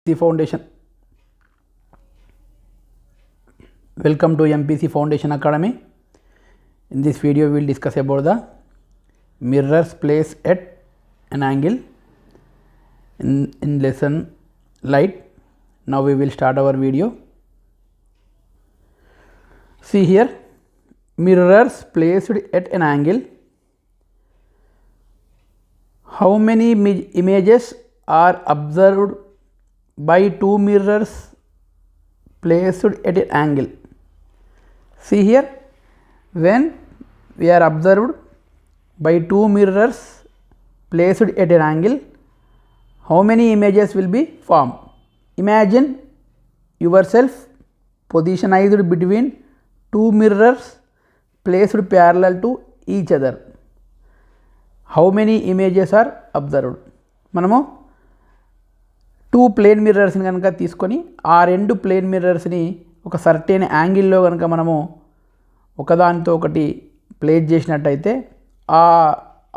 MPC Foundation. Welcome to MPC Foundation Academy. In this video we will discuss about the mirrors placed at an angle in lesson light. Now we will start our video. See here, mirrors placed at an angle. How many images are observed by two mirrors placed at an angle? See here, when we are observed by two mirrors placed at an angle, how many images will be formed? Imagine yourself positioned between two mirrors placed parallel to each other. How many images are observed? మనము two plane మిర్రర్స్ని కనుక తీసుకొని ఆ రెండు plane మిర్రర్స్ని ఒక certain యాంగిల్లో కనుక మనము ఒకదానితో ఒకటి ప్లేస్ చేసినట్టయితే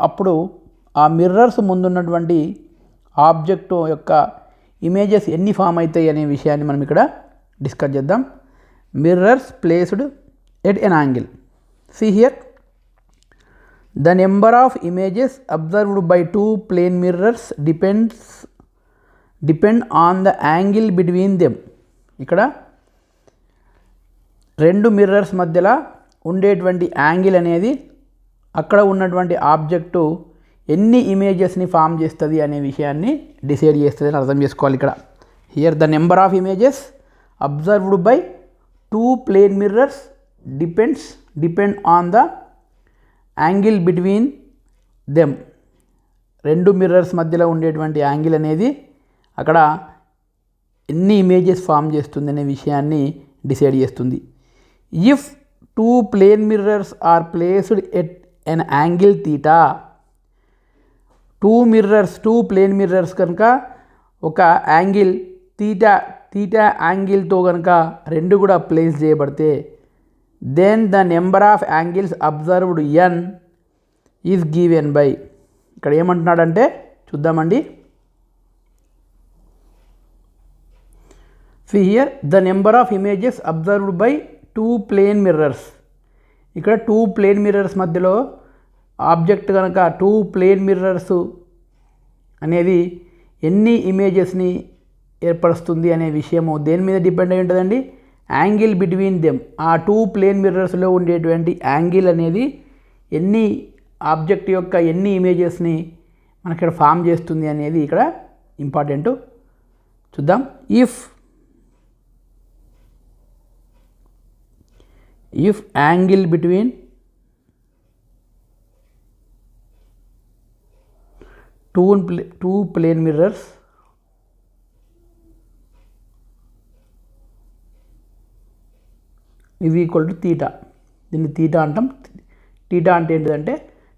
అప్పుడు ఆ మిర్రర్స్ ముందున్నటువంటి ఆబ్జెక్ట్ యొక్క ఇమేజెస్ ఎన్ని ఫామ్ అవుతాయి అనే విషయాన్ని మనం ఇక్కడ డిస్కస్ చేద్దాం. Mirrors placed at an angle. See here, the number of images observed by two plane mirrors depend on the angle between them. ఇక్కడ రెండు మిర్రర్స్ మధ్యలో ఉండేటువంటి యాంగిల్ అనేది అక్కడ ఉన్నటువంటి ఆబ్జెక్టు ఎన్ని ఇమేజెస్ని ఫామ్ చేస్తుంది అనే విషయాన్ని డిసైడ్ చేస్తుంది అని అర్థం చేసుకోవాలి. ఇక్కడ here the number of images observed by two plane mirrors depend on the angle between them. రెండు మిర్రర్స్ మధ్యలో ఉండేటువంటి యాంగిల్ అనేది అక్కడ ఎన్ని ఇమేజెస్ ఫామ్ చేస్తుంది అనే విషయాన్ని డిసైడ్ చేస్తుంది. If two plane mirrors are placed at an angle theta, two plane mirrors కనుక ఒక యాంగిల్ తీటా యాంగిల్తో కనుక రెండు కూడా ప్లేస్ చేయబడితే, then the number of angles observed n is given by, ఇక్కడ ఏమంటున్నాడంటే చూద్దామండి. see here, the number of images observed by two plane mirrors. ఇక్కడ టూ ప్లేన్ మిర్రర్స్ మధ్యలో ఆబ్జెక్ట్ కనుక టూ ప్లేన్ మిర్రర్స్ అనేది ఎన్ని ఇమేజెస్ని ఏర్పరుస్తుంది అనే విషయము దేని మీద డిపెండ్ అయి ఉంటుందండి? Angle between them. ఆ టూ ప్లేన్ మిర్రర్స్లో ఉండేటువంటి యాంగిల్ అనేది ఎన్ని ఆబ్జెక్ట్ యొక్క ఎన్ని ఇమేజెస్ని మనకి ఇక్కడ ఫామ్ చేస్తుంది అనేది ఇక్కడ ఇంపార్టెంట్. చూద్దాం. If angle between two plane mirrors ఇది ఈక్వల్ టు తీటా. దీన్ని తీటా అంటాం. తీటా అంటే ఏంటిదంటే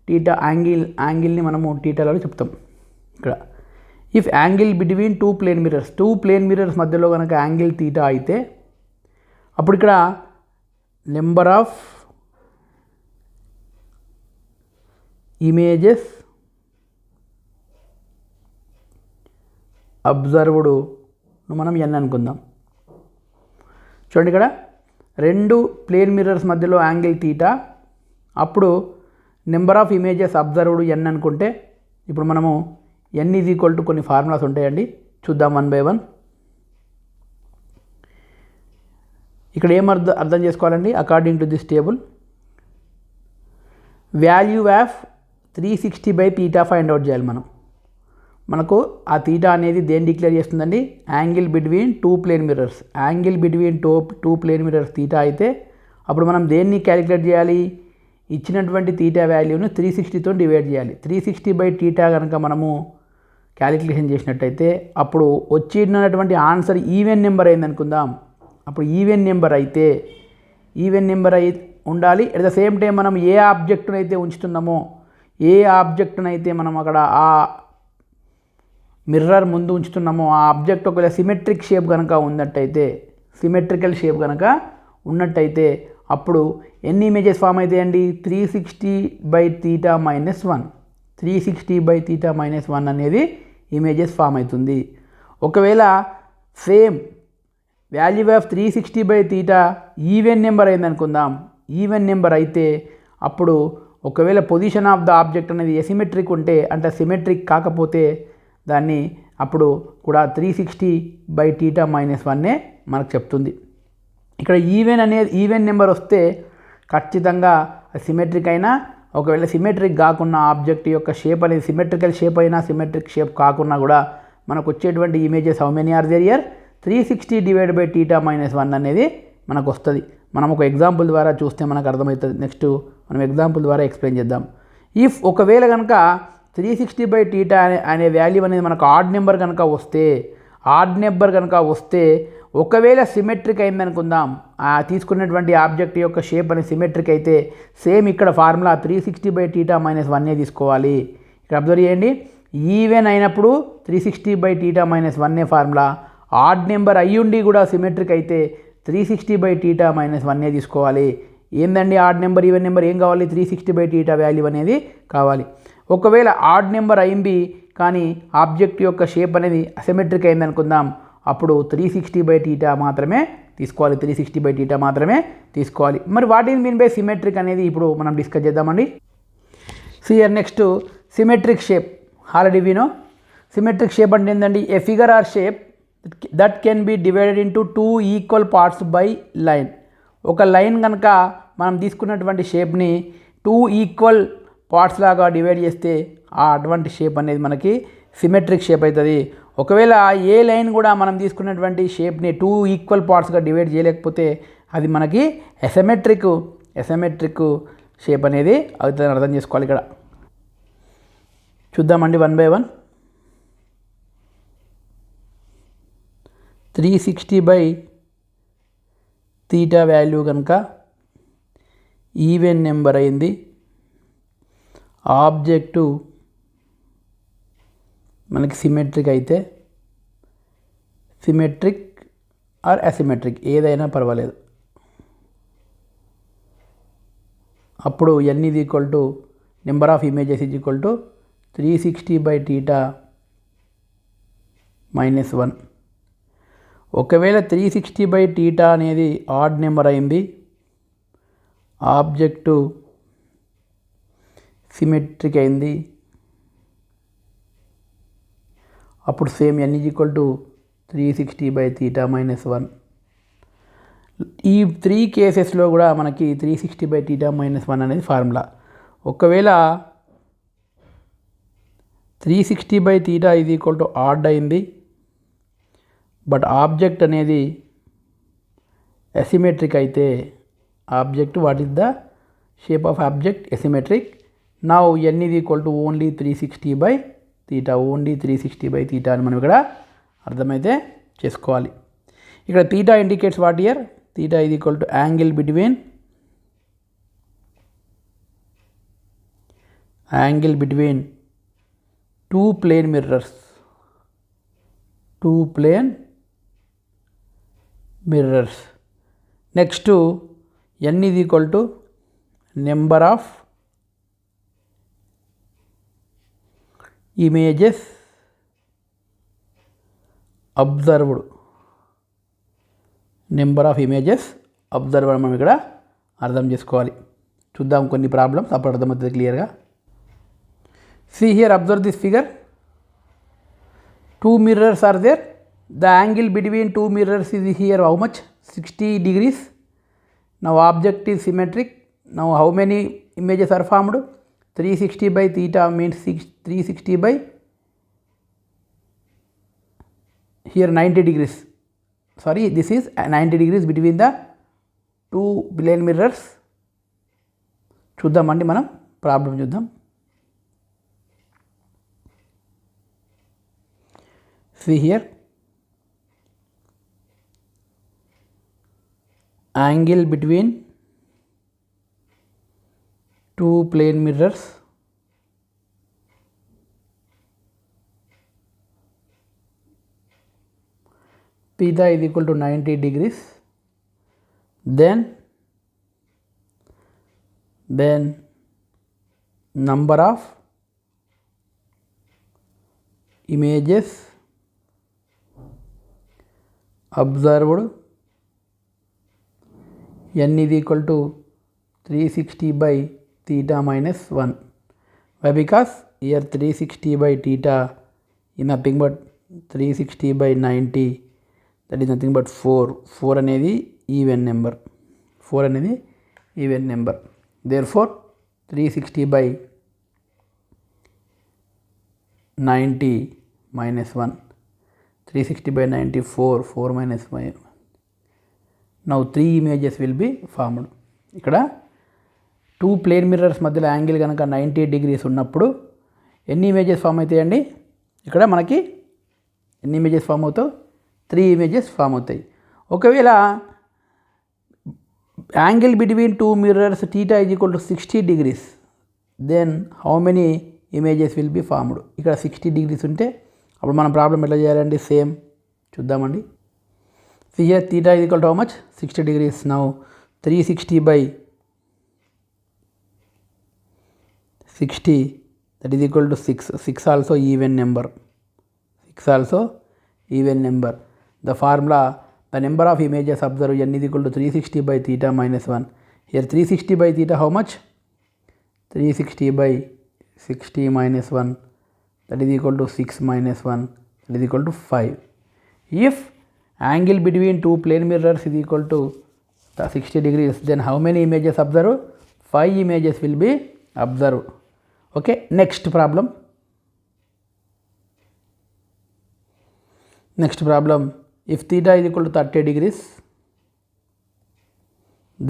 తీటా యాంగిల్ని మనము తీటాలో చెప్తాం. ఇక్కడ if angle between two plane mirrors మధ్యలో కనుక యాంగిల్ తీటా అయితే అప్పుడు ఇక్కడ నెంబర్ ఆఫ్ ఇమేజెస్ అబ్జర్వ్డ్ మనం n అనుకుందాం. చూడండి, ఇక్కడ రెండు ప్లేన్ మిర్రర్స్ మధ్యలో యాంగిల్ తీటా, అప్పుడు number of images observed n అనుకుంటే ఇప్పుడు మనము n ఈజ్ ఈక్వల్ టు కొన్ని ఫార్ములాస్ ఉంటాయండి. చూద్దాం వన్ బై వన్. ఇక్కడ ఏం అర్థం చేసుకోవాలండి? According to this table, value of 360 by theta find out చేయాలి మనం. మనకు ఆ తీటా అనేది దేన్ని డిక్లేర్ చేస్తుందండి? Angle between two plane mirrors. Angle between two plane mirrors theta అయితే అప్పుడు మనం దేన్ని క్యాలిక్యులేట్ చేయాలి? ఇచ్చినటువంటి తీటా వాల్యూను 360తో డివైడ్ చేయాలి. 360 బై తీటా కనుక మనము క్యాలిక్యులేషన్ చేసినట్టయితే అప్పుడు వచ్చినటువంటి ఆన్సర్ ఈవెన్ నెంబర్ అయింది అనుకుందాం. అప్పుడు ఈవెన్ నెంబర్ అయి ఉండాలి. అట్ ద సేమ్ టైం మనం ఏ ఆబ్జెక్టునైతే ఉంచుతున్నామో, ఏ ఆబ్జెక్టునైతే మనం అక్కడ ఆ మిర్రర్ ముందు ఉంచుతున్నామో ఆ ఆబ్జెక్ట్ ఒకవేళ సిమెట్రికల్ షేప్ కనుక ఉన్నట్టయితే అప్పుడు ఎన్ని ఇమేజెస్ ఫామ్ అవుతాయండి? 360 by theta minus 1. 360 by theta minus 1 అనేది ఇమేజెస్ ఫామ్ అవుతుంది. ఒకవేళ same value of 360/θ even number అయింది అనుకుందాం. ఈవెన్ నెంబర్ అయితే అప్పుడు ఒకవేళ పొజిషన్ ఆఫ్ ద ఆబ్జెక్ట్ అనేది ఎసిమెట్రిక్ ఉంటే, అంటే సిమెట్రిక్ కాకపోతే దాన్ని అప్పుడు కూడా 360/θ - 1 మనకు చెప్తుంది. ఇక్కడ ఈవెన్ నెంబర్ వస్తే ఖచ్చితంగా సిమెట్రిక్ అయినా, ఒకవేళ సిమెట్రిక్ కాకుండా ఆబ్జెక్ట్ యొక్క షేప్ అనేది సిమెట్రికల్ షేప్ అయినా సిమెట్రిక్ షేప్ కాకుండా కూడా మనకు వచ్చేటువంటి images how many are there here 360/θ - 1 అనేది మనకు వస్తుంది. మనం ఒక ఎగ్జాంపుల్ ద్వారా చూస్తే మనకు అర్థమవుతుంది. నెక్స్ట్ మనం ఎగ్జాంపుల్ ద్వారా ఎక్స్ప్లెయిన్ చేద్దాం. ఇఫ్ ఒకవేళ కనుక 360/θ అనే వాల్యూ అనేది మనకు ఆడ్ నెంబర్ కనుక వస్తే ఒకవేళ సిమెట్రిక్ అయింది అనుకుందాం, తీసుకున్నటువంటి ఆబ్జెక్ట్ యొక్క షేప్ అనేది సిమెట్రిక్ అయితే సేమ్ ఇక్కడ ఫార్ములా 360/θ - 1 తీసుకోవాలి. ఇక్కడ అబ్జర్వ్ చేయండి, ఈవెన్ అయినప్పుడు 360/θ - 1 ఫార్ములా, ఆడ్ నెంబర్ అయ్యుండి కూడా సిమెట్రిక్ అయితే 360/θ - 1 తీసుకోవాలి. ఏందండి ఆడ్ నెంబర్ ఈవెన్ నెంబర్ ఏం కావాలి? 360/θ వాల్యూ అనేది కావాలి. ఒకవేళ ఆడ్ నెంబర్ అయింది కానీ ఆబ్జెక్ట్ యొక్క షేప్ అనేది అసిమెట్రిక్ అయింది అనుకుందాం, అప్పుడు 360/θ మాత్రమే తీసుకోవాలి. 360/θ మాత్రమే తీసుకోవాలి. మరి what is mean by symmetric అనేది ఇప్పుడు మనం డిస్కస్ చేద్దామండి. Here next symmetric shape. Already we know symmetric shape అంటే ఏంటండి? A figure or shape that can be divided into 2 equal parts by line. ఒక లైన్ కనుక మనం తీసుకున్నటువంటి షేప్ని 2 ఈక్వల్ పార్ట్స్ లాగా డివైడ్ చేస్తే అటువంటి షేప్ అనేది మనకి సిమెట్రిక్ షేప్ అవుతుంది. ఒకవేళ ఏ లైన్ కూడా మనం తీసుకున్నటువంటి షేప్ని 2 ఈక్వల్ పార్ట్స్గా డివైడ్ చేయలేకపోతే అది మనకి ఎసమెట్రిక్ షేప్ అనేది అవుతుందని అర్థం చేసుకోవాలి. ఇక్కడ చూద్దామండి 1 by 1. 360/θ వాల్యూ కనుక ఈవెన్ నెంబర్ అయింది, ఆబ్జెక్టు మనకి సిమెట్రిక్ అయితే, సిమెట్రిక్ ఆర్ అసిమెట్రిక్ ఏదైనా పర్వాలేదు, అప్పుడు n is equal to number of images is equal to 360/θ - 1. ఒకవేళ 360/θ అనేది ఆడ్ నెంబర్ అయింది, ఆబ్జెక్టు సిమెట్రిక్ అయింది, అప్పుడు same n is equal to 360/θ - 1. ఈ 3 కేసెస్లో కూడా మనకి 360/θ - 1 అనేది ఫార్ములా. ఒకవేళ 360/θ ఈజ్ ఈక్వల్ టు ఆడ్ అయింది, బట్ ఆబ్జెక్ట్ అనేది అసిమెట్రిక్ అయితే, object what is the shape of object? Asymmetric. Now n is equal to only 360/θ, only 360/θ అని మనం ఇక్కడ అర్థమైతే చేసుకోవాలి. ఇక్కడ θ indicates what here? θ is equal to angle between 2 plane mirrors. Next to n is equal to number of images observed. మనం ఇక్కడ అర్థం చేసుకోవాలి. చూద్దాం కొన్ని ప్రాబ్లమ్స్, అప్పుడు అర్థమవుతుంది క్లియర్గా. See here, observe this figure. 2 mirrors are there. The angle between 2 mirrors is here how much? 60 degrees. Now object is symmetric. Now how many images are formed? 360/θ means 360 by here 90 degrees. Sorry, this is 90 degrees between the 2 plane mirrors. చూద్దామండి మనం problem చూద్దాం. See here, angle between 2 plane mirrors theta is equal to 90 degrees. Then number of images observed n is equal to 360 by theta minus 1. Why? Because here 360 by theta is nothing but 360 by 90, that is nothing but 4. 4 అనేది even number. 4 అనేది even number. Therefore 360 by 90 minus 1. 360 by 90 4 minus 1. Now 3 images will be formed. ఇక్కడ 2 plane mirrors మధ్యలో angle కనుక 90 degrees ఉన్నప్పుడు ఎన్ని images form అవుతాయండి? ఇక్కడ మనకి ఎన్ని ఇమేజెస్ ఫామ్ అవుతాయి? 3 ఇమేజెస్ ఫామ్ అవుతాయి. ఒకవేళ angle between 2 mirrors θ is equal to 60 degrees, then how many images will be formed? ఇక్కడ 60 degrees ఉంటే అప్పుడు మనం ప్రాబ్లం ఎట్లా చేయాలండి? సేమ్ చూద్దామండి. See here theta is equal to how much? 60 degrees. Now 360 by 60, that is equal to 6. 6 also even number. 6 also even number. The formula, the number of images observed n is equal to 360 by theta minus 1. Here 360 by theta how much? 360 by 60 minus 1, that is equal to 6 minus 1, that is equal to 5. If angle between 2 plane mirrors is equal to 60 degrees, then how many images observed? 5 images will be observed. Okay, next problem. Next problem, if theta is equal to 30 degrees,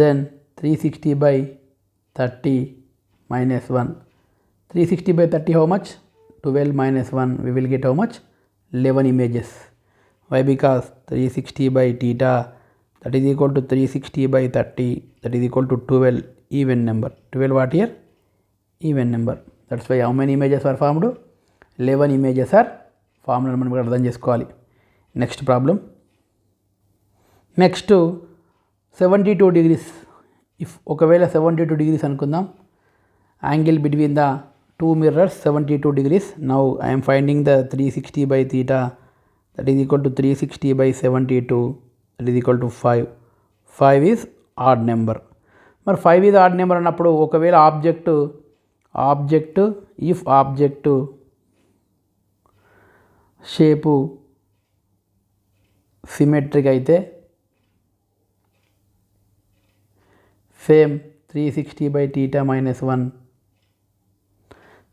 then 360 by 30 minus 1. 360 by 30 how much? 12 minus 1, we will get how much? 11 images. Why? Because 360 by theta, that is equal to 360 by 30, that is equal to 12 even number. 12 what here? Even number. That's why how many images are formed? 11 images are formed. మనం ఇక్కడ అర్థం చేసుకోవాలి. Next problem. Next 72 degrees. If ఒకవేళ 72 degrees అనుకుందాం, angle between the 2 mirrors 72 degrees. Now I am finding the 360 by theta, that is equal to 360 by 72, that is equal to 5. 5 is odd number. మరి 5 is odd number అన్నప్పుడు ఒకవేళ object if object shape symmetric అయితే same 360 by theta minus 1,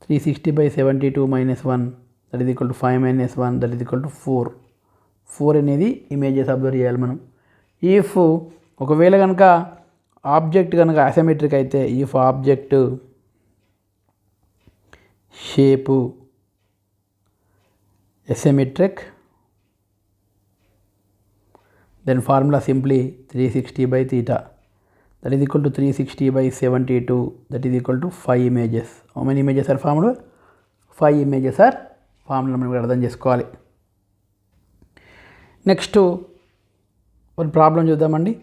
360 by 72 minus 1, that is equal to 5 minus 1, that is equal to 4. 4 అనేది images observe చేయాలి మనం. If ఒకవేళ కనుక object కనుక అసిమెట్రిక్ అయితే, if object shape asymmetric, then formula simply 360 by theta, that is equal to 360 by 72, that is equal to 5 images. How many images are formed? 5 images are formed. మనం అర్థం చేసుకోవాలి. Next ఒక problem చూద్దామండి.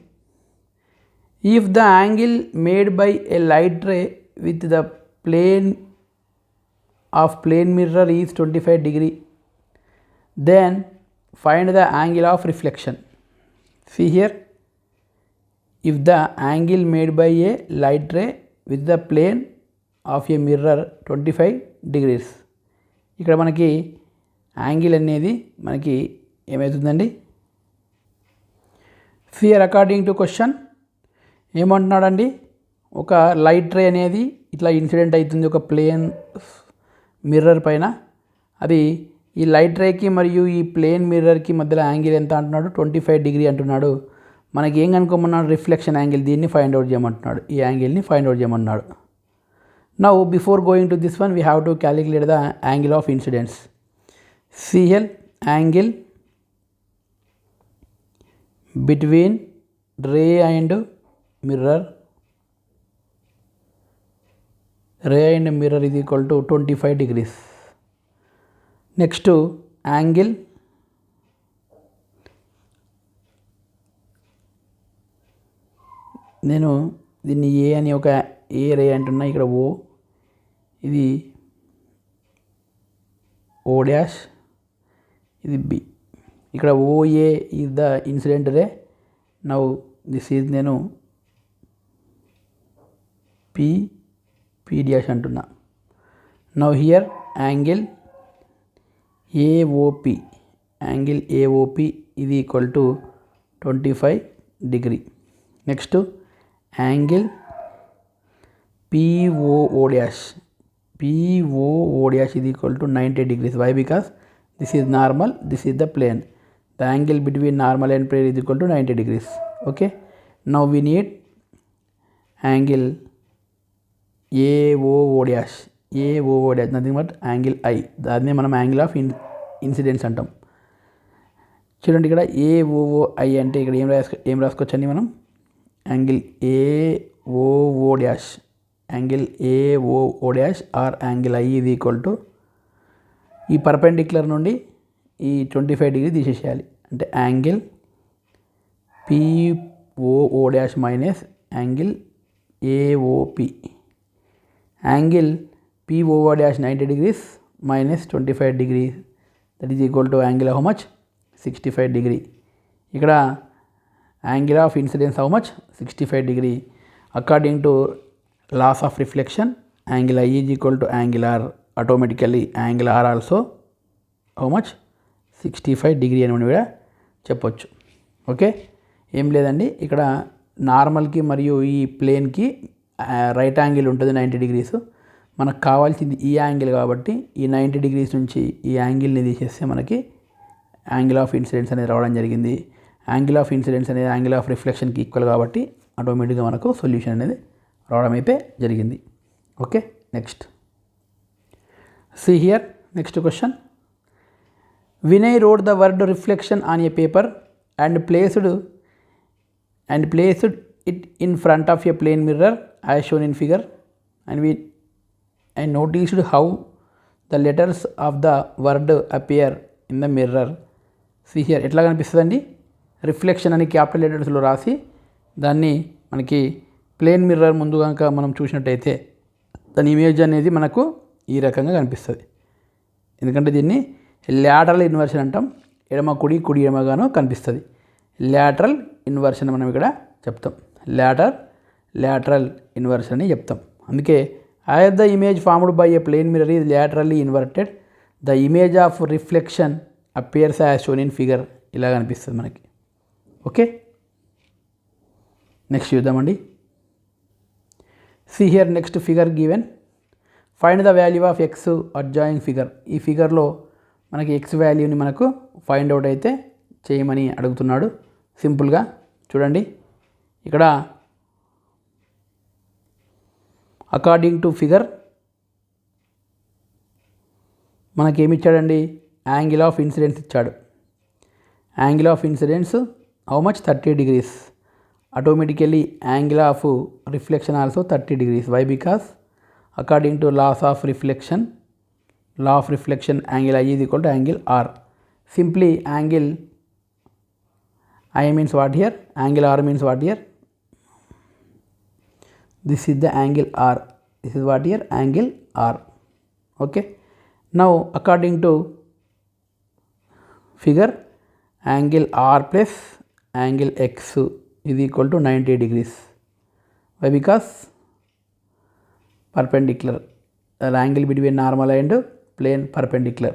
If the angle made by a light ray with the plane of plane mirror is 25 degree, then find the angle of reflection. See here, if the angle made by a light ray with the plane of a mirror 25 degrees, ఇక్కడ మనకి angle అనేది మనకి ఏమవుతుందండి? Here according to question ఏమంటున్నాడండి? ఒక light రే అనేది ఇట్లా incident అవుతుంది ఒక ప్లేన్ మిర్రర్ పైన. అది ఈ లైట్ రేకి మరియు ఈ ప్లేన్ మిర్రర్కి మధ్యలో యాంగిల్ ఎంత అంటున్నాడు? 25 degree అంటున్నాడు. మనకి ఏం కనుక్కోమన్నాడు? Reflection angle. దీన్ని ఫైండ్ అవుట్ చేయమంటున్నాడు. ఈ యాంగిల్ని ఫైండ్ అవుట్ చేయమన్నాడు. Now before going to this one we have to calculate the angle of incidence. CL angle between ray and mirror, ray and mirror is equal to 25 degrees. Next angle నేను దీన్ని ఏ అని ఒక ఏ రే అంటున్నా, ఇక్కడ ఓ, ఇది ఓ dash, ఇది B. ఇక్కడ OA is the incident ray. Now this is నేను P డాష్ అంటున్నా. నౌ హియర్ యాంగిల్ AOP ఇది equal to 25 degree. Next angle POO dash ఇది equal to 90 degrees. Why? Because this is normal, this is the plane. The angle between normal and plane is equal to 90 degrees. Okay. Now we need angle AOO dash, nothing but angle I. దాన్నే మనం angle of incidence అంటాం. చూడండి ఇక్కడ AOI అంటే ఇక్కడ ఏం రాసుకోవచ్చండి మనం angle AOO dash or angle I ఇది ఈక్వల్ టు ఈ పర్పెండిక్యులర్ నుండి ఈ 25 degree తీసేసేయాలి. అంటే angle POO dash minus angle AOP. Angle POO dash 90 degrees minus 25 degree, that is equal to angle how much 65 degree. ఇక్కడ angle of incidence how much 65 degree. According to laws of reflection angle I is equal to angle R. Automatically angle R also how much 65 degree అని మనం కూడా చెప్పొచ్చు. Okay, ఏం లేదండి, ఇక్కడ నార్మల్కి మరియు ఈ ప్లేన్కి రైట్ యాంగిల్ ఉంటుంది 90 degrees. మనకు కావాల్సింది ఈ యాంగిల్ కాబట్టి ఈ 90 degrees నుంచి ఈ యాంగిల్ని తీసేస్తే మనకి యాంగిల్ ఆఫ్ ఇన్సిడెన్స్ అనేది రావడం జరిగింది. యాంగిల్ ఆఫ్ ఇన్సిడెన్స్ అనేది యాంగిల్ ఆఫ్ రిఫ్లెక్షన్కి ఈక్వల్ కాబట్టి ఆటోమేటిక్గా మనకు సొల్యూషన్ అనేది రావడం అయితే జరిగింది. Okay, next see here, next question. Vinay wrote the word reflection on a paper and placed it in front of a plane mirror as shown in figure, and noticed how the letters of the word appear in the mirror. See here, ఎట్లా కనిపిస్తుందండి, reflection అని capital లెటర్స్లో రాసి దాన్ని మనకి plane mirror ముందు కనుక మనం చూసినట్టయితే దాని ఇమేజ్ అనేది మనకు ఈ రకంగా కనిపిస్తుంది. ఎందుకంటే దీన్ని లాటరల్ ఇన్వర్షన్ అంటాం. ఎడమ కుడి ఎడమగాను కనిపిస్తుంది. లాటరల్ ఇన్వర్షన్ మనం ఇక్కడ చెప్తాం. లాటరల్ ఇన్వర్షన్ అని చెప్తాం. అందుకే as the image formed by a plane mirror is laterally inverted, the image of reflection appears as shown in figure. ఇలా కనిపిస్తుంది మనకి. ఓకే, నెక్స్ట్ చూద్దామండి. see here, next figure given. Find the value of x adjoining figure. ఈ ఫిగర్లో మనకి X వాల్యూని మనకు find out అయితే చేయమని అడుగుతున్నాడు. సింపుల్గా చూడండి, ఇక్కడ అకార్డింగ్ టు ఫిగర్ మనకేమి ఇచ్చాడండి, యాంగిల్ ఆఫ్ ఇన్సిడెన్స్ ఇచ్చాడు. Angle of incidence how much 30 degrees. Automatically angle of reflection also 30 degrees. Why? Because according to law of reflection angle I is equal to angle R. Simply angle I means what here, angle R means what here, this is the angle R, this is what here, angle R. Okay, now according to figure angle R plus angle X is equal to 90 degrees. Why? Because perpendicular, the angle between normal and plane perpendicular.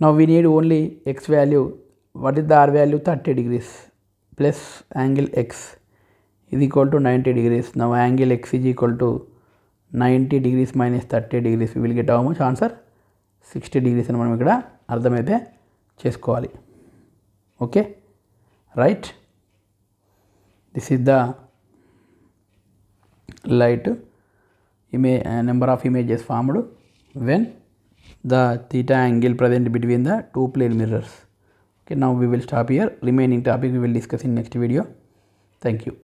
Now we need only x value. What is the R value? 30 degrees plus angle X is equal to 90 degrees. Now angle X is equal to 90 degrees minus 30 degrees. We will get how much answer? 60 degrees అని మనం ఇక్కడ అర్థమైతే చేసుకోవాలి. Okay, right. This is the light number of images formed when the theta angle present between the two plane mirrors. Okay, now we will stop here. Remaining topic we will discuss in next video. Thank you.